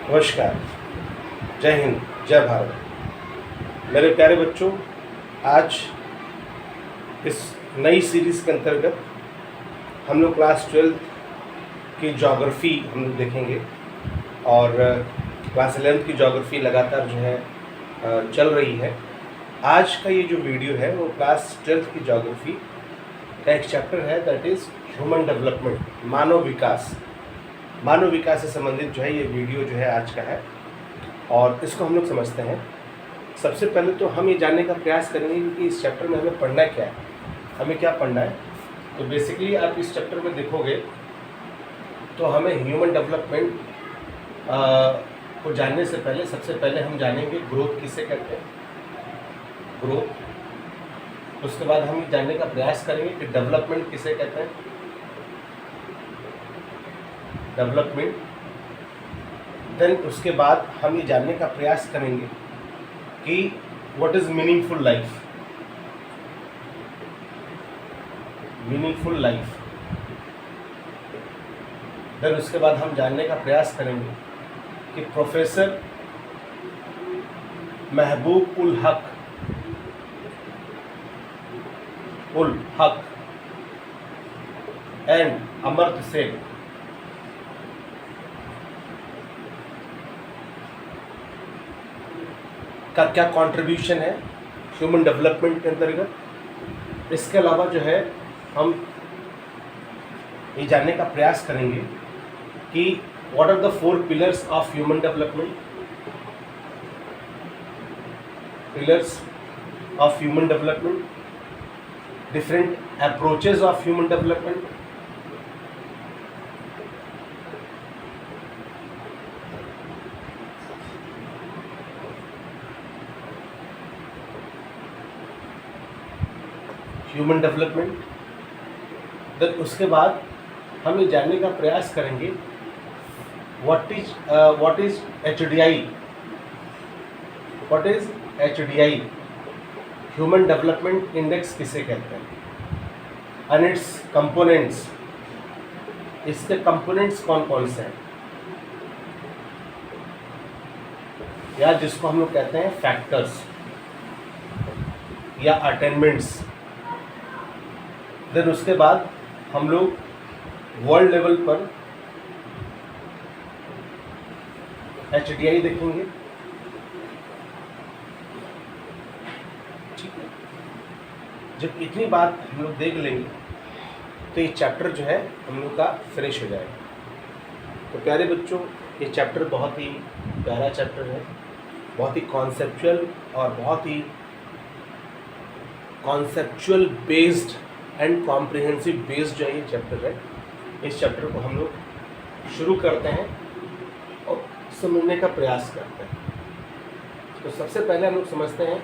नमस्कार, जय हिंद, जय भारत। मेरे प्यारे बच्चों, आज इस नई सीरीज़ के अंतर्गत हम लोग क्लास 12 की ज्योग्राफी हम लोग देखेंगे और क्लास 11 की ज्योग्राफी लगातार जो है चल रही है। आज का ये जो वीडियो है वो क्लास 12 की ज्योग्राफी का एक चैप्टर है, दैट इज़ ह्यूमन डेवलपमेंट, मानव विकास। मानव विकास से संबंधित जो है ये वीडियो जो है आज का है और इसको हम लोग समझते हैं। सबसे पहले तो हम ये जानने का प्रयास करेंगे कि इस चैप्टर में हमें पढ़ना क्या है, हमें क्या पढ़ना है। तो बेसिकली आप इस चैप्टर में देखोगे तो हमें ह्यूमन डेवलपमेंट को जानने से पहले सबसे पहले हम जानेंगे ग्रोथ किसे कहते हैं, ग्रोथ। उसके बाद हम जानने का प्रयास करेंगे कि डेवलपमेंट किसे कहते हैं, डेवलपमेंट। देन उसके बाद हम ये जानने का प्रयास करेंगे कि what is meaningful life, meaningful life. Then उसके बाद हम जानने का प्रयास करेंगे कि professor Mehboob ul Haq and Amartya Sen का क्या कंट्रीब्यूशन है ह्यूमन डेवलपमेंट के अंतर्गत। इसके अलावा जो है हम ये जानने का प्रयास करेंगे कि what are the 4 pillars of human development, pillars of human development, different approaches of human development, human development. Then उसके बाद हम ये जानने का प्रयास करेंगे what is HDI, what is HDI, human development index किसे कहते हैं, एंड इट्स कंपोनेंट्स, इसके कंपोनेंट्स कौन कौन से हैं, या जिसको हम लोग कहते हैं फैक्टर्स या अटेनमेंट्स। देन उसके बाद हम लोग वर्ल्ड लेवल पर HDI देखेंगे, ठीक है। जब इतनी बात हम लोग देख लेंगे तो ये चैप्टर जो है हम लोग का फिनिश हो जाएगा। तो प्यारे बच्चों, ये चैप्टर बहुत ही प्यारा चैप्टर है, बहुत ही कॉन्सेप्चुअल और बहुत ही conceptual based and comprehensive based जो है ये चैप्टर है। इस चैप्टर को हम लोग शुरू करते हैं और समझने का प्रयास करते हैं। तो सबसे पहले हम लोग समझते हैं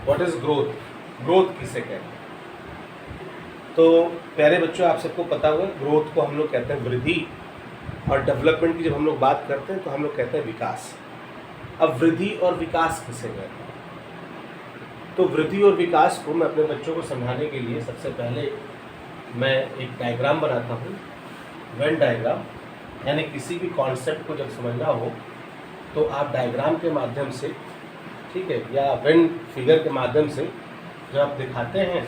व्हाट इज़ ग्रोथ, ग्रोथ किसे कहते हैं। तो प्यारे बच्चों, आप सबको पता होगा ग्रोथ को हम लोग कहते हैं वृद्धि, और डेवलपमेंट की जब हम लोग बात करते हैं तो हम लोग कहते हैं विकास। अब वृद्धि और विकास किसे कहते हैं, तो वृद्धि और विकास को मैं अपने बच्चों को समझाने के लिए सबसे पहले मैं एक डायग्राम बनाता हूँ, वेन डायग्राम। यानी किसी भी कॉन्सेप्ट को जब समझना हो तो आप डायग्राम के माध्यम से, ठीक है, या वेन फिगर के माध्यम से जब आप दिखाते हैं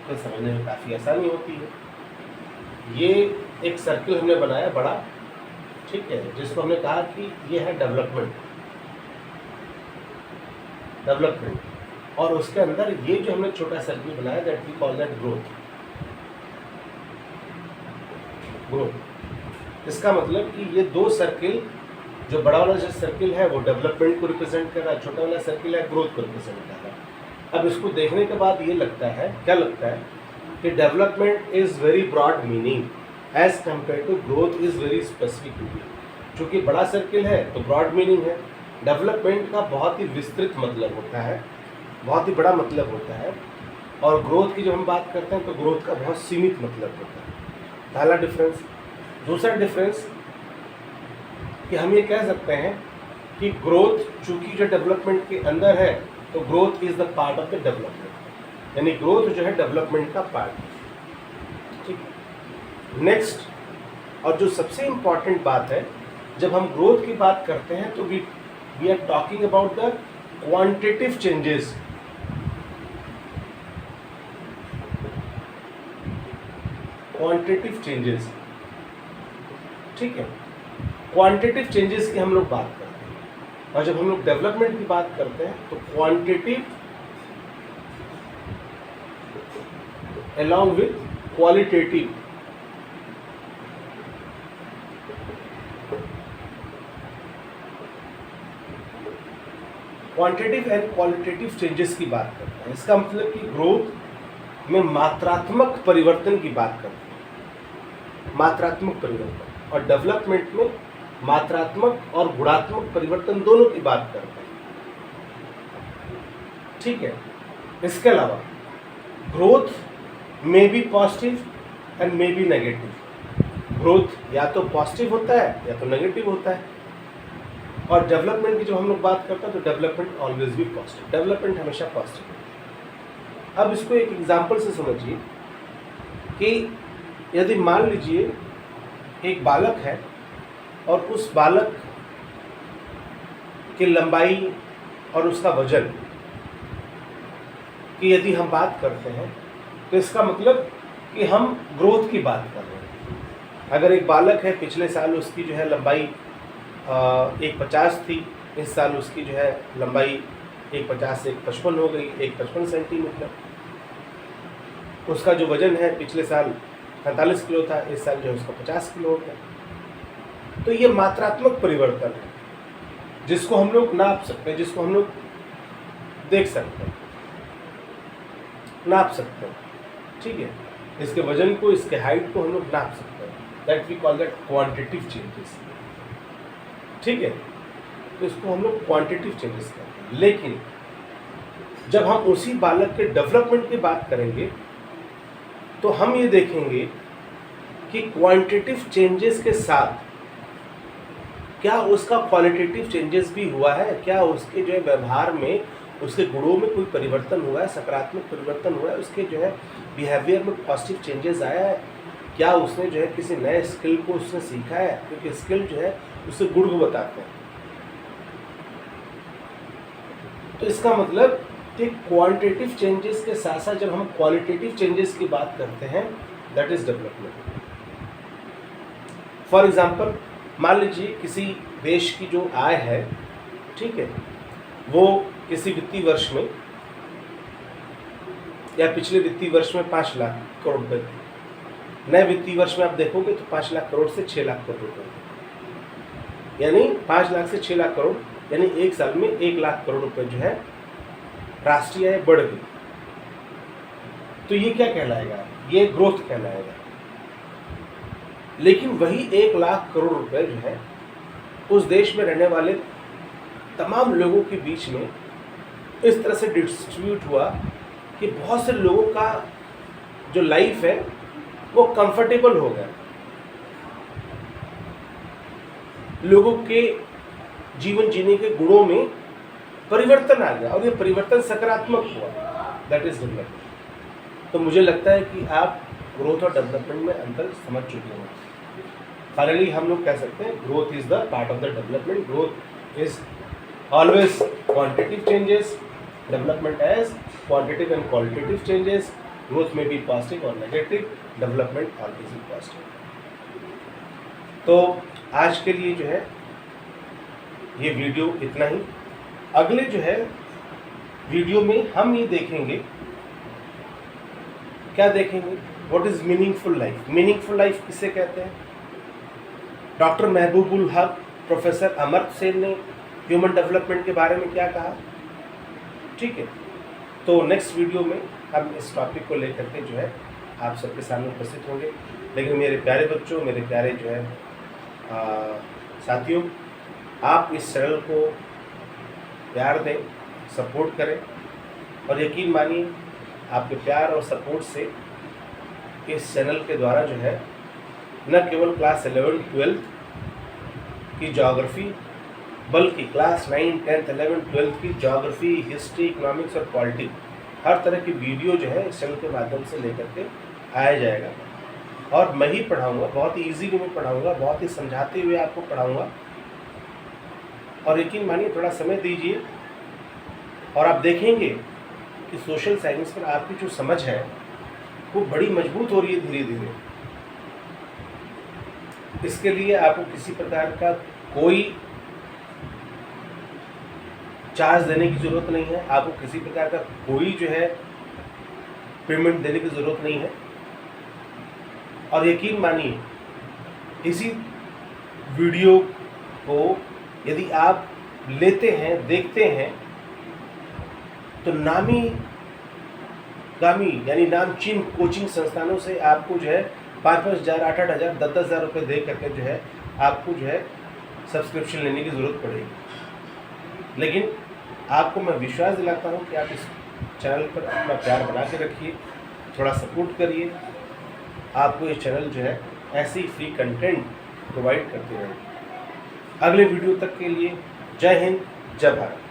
तो समझने में काफ़ी आसानी होती है। ये एक सर्किल हमने बनाया बड़ा, ठीक है, जिसको हमने कहा कि ये है डेवलपमेंट, और उसके अंदर ये जो हमने छोटा सर्किल बनाया, that we call that growth. इसका मतलब कि ये 2 सर्किल, जो बड़ा वाला जो सर्किल है वो डेवलपमेंट को रिप्रेजेंट कर रहा है, छोटा वाला सर्किल है ग्रोथ को रिप्रेजेंट कर रहा है। अब इसको देखने के बाद ये लगता है, क्या लगता है, कि development is very broad meaning as compare to growth is very specific meaning. चूँकि बड़ा सर्किल है तो ब्रॉड मीनिंग है, डेवलपमेंट का बहुत ही विस्तृत मतलब होता है, बहुत ही बड़ा मतलब होता है, और ग्रोथ की जब हम बात करते हैं तो ग्रोथ का बहुत सीमित मतलब होता है। पहला डिफरेंस। दूसरा डिफरेंस कि हम ये कह सकते हैं कि ग्रोथ चूंकि जो डेवलपमेंट के अंदर है तो growth is the part of the development, यानी ग्रोथ जो है डेवलपमेंट का पार्ट है, ठीक। नेक्स्ट, और जो सबसे इम्पॉर्टेंट बात है जब हम ग्रोथ की बात करते हैं तो we are talking about the quantitative changes. Quantitative changes, ठीक है, क्वांटिटेटिव चेंजेस की हम लोग बात करते हैं। और जब हम लोग डेवलपमेंट की बात करते हैं तो quantitative along with qualitative, quantitative and qualitative changes की बात करते हैं। इसका मतलब कि ग्रोथ में मात्रात्मक परिवर्तन की बात करते हैं, मात्रात्मक परिवर्तन, और डेवलपमेंट में मात्रात्मक और गुणात्मक परिवर्तन दोनों की बात करते हैं, ठीक है। इसके अलावा growth may be positive and may be negative. Growth या तो पॉजिटिव होता है या तो नेगेटिव होता है। और डेवलपमेंट की जब हम लोग बात करते हैं तो डेवलपमेंट ऑलवेज भी पॉजिटिव, डेवलपमेंट हमेशा पॉजिटिव है। अब इसको एक एग्जांपल से समझिए कि यदि मान लीजिए एक बालक है और उस बालक की लंबाई और उसका वजन की यदि हम बात करते हैं तो इसका मतलब कि हम ग्रोथ की बात कर रहे हैं। अगर एक बालक है, पिछले साल उसकी जो है लंबाई 1,50 थी, इस साल उसकी जो है लंबाई 1,50 से 1,55 हो गई, 1,55 सेंटीमीटर। उसका जो वजन है पिछले साल 45 किलो था, इस साल जो है उसका 50 किलो हो गया। तो ये मात्रात्मक परिवर्तन है जिसको हम लोग नाप सकते हैं, जिसको हम लोग देख सकते हैं, नाप सकते हैं, ठीक है। इसके वजन को, इसके हाइट को हम लोग नाप सकते हैं। That we call that quantitative changes, ठीक है। तो इसको हम लोग क्वांटिटेटिव चेंजेस कहते हैं। लेकिन जब हम उसी बालक के डेवलपमेंट की बात करेंगे तो हम ये देखेंगे कि क्वांटिटेटिव चेंजेस के साथ क्या उसका क्वालिटेटिव चेंजेस भी हुआ है, क्या उसके जो है व्यवहार में, उसके गुणों में कोई परिवर्तन हुआ है, सकारात्मक परिवर्तन हुआ है, उसके जो है बिहेवियर में पॉजिटिव चेंजेस आया है, क्या उसने जो है किसी नए स्किल को उसने सीखा है, क्योंकि स्किल जो है उसे गुण को बताते हैं। तो इसका मतलब कि क्वांटिटेटिव चेंजेस के साथ साथ जब हम क्वालिटेटिव चेंजेस की बात करते हैं that is development. For example, मान लीजिए किसी देश की जो आय है, ठीक है, वो किसी वित्तीय वर्ष में या पिछले वित्तीय वर्ष में 5 लाख करोड़ रुपए थी। नए वित्तीय वर्ष में आप देखोगे तो 5 लाख करोड़ से 6 लाख करोड़ रुपए, यानी 5 लाख से 6 लाख करोड़, यानी एक साल में 1 लाख करोड़ रुपए जो है राष्ट्रीय आय बढ़ गई। तो ये क्या कहलाएगा? ये ग्रोथ कहलाएगा। लेकिन वही 1 लाख करोड़ रुपए जो है उस देश में रहने वाले तमाम लोगों के बीच में इस तरह से डिस्ट्रीब्यूट हुआ कि बहुत से लोगों का जो लाइफ है वो कंफर्टेबल हो गया, लोगों के जीवन जीने के गुणों में परिवर्तन आ गया और ये परिवर्तन सकारात्मक हुआ। That is development. तो मुझे लगता है कि आप ग्रोथ और डेवलपमेंट में अंतर समझ चुके हैं। फाइनली हम लोग कह सकते हैं growth is the part of the development. Growth is always quantitative changes, development as quantitative and qualitative changes. Growth में भी पॉजिटिव और नेगेटिव, डेवलपमेंट ऑलवेज भी पॉजिटिव। तो आज के लिए जो है ये वीडियो इतना ही। अगले जो है वीडियो में हम ये देखेंगे, क्या देखेंगे? What is meaningful life. Meaningful life किसे कहते हैं? डॉक्टर महबूबुल हक, प्रोफेसर अमर्त्य सेन ने ह्यूमन डेवलपमेंट के बारे में क्या कहा, ठीक है। तो नेक्स्ट वीडियो में हम इस टॉपिक को लेकर के जो है आप सबके सामने उपस्थित होंगे। लेकिन मेरे प्यारे बच्चों, मेरे प्यारे जो है साथियों, आप इस चैनल को प्यार दें, सपोर्ट करें और यकीन मानिए आपके प्यार और सपोर्ट से इस चैनल के द्वारा जो है न केवल क्लास 11-12 की ज्योग्राफी बल्कि क्लास 9, 10th, 11th, 12th की ज्योग्राफी, हिस्ट्री, इकोनॉमिक्स और पॉलिटिक्स हर तरह की वीडियो जो है इस चैनल के माध्यम से लेकर के आया जाएगा। और मैं ही पढ़ाऊँगा, बहुत ही ईज़ी में पढ़ाऊँगा, बहुत ही समझाते हुए आपको पढ़ाऊँगा। और यकीन मानिए थोड़ा समय दीजिए और आप देखेंगे कि सोशल साइंस पर आपकी जो समझ है वो बड़ी मजबूत हो रही है धीरे धीरे। इसके लिए आपको किसी प्रकार का कोई चार्ज देने की ज़रूरत नहीं है, आपको किसी प्रकार का कोई जो है पेमेंट देने की ज़रूरत नहीं है। और यकीन मानिए इसी वीडियो को यदि आप लेते हैं, देखते हैं, तो नामी गामी यानी नामचीन कोचिंग संस्थानों से आपको जो है 5-5 हज़ार, 8-8 हज़ार, 10-10 हज़ार रुपये दे करके जो है आपको जो है सब्सक्रिप्शन लेने की ज़रूरत पड़ेगी। लेकिन आपको मैं विश्वास दिलाता हूँ कि आप इस चैनल पर अपना प्यार बना के रखिए, थोड़ा सपोर्ट करिए। आपको ये चैनल जो है ऐसे ही फ्री कंटेंट प्रोवाइड करते रहेगा। अगले वीडियो तक के लिए जय हिंद, जय भारत।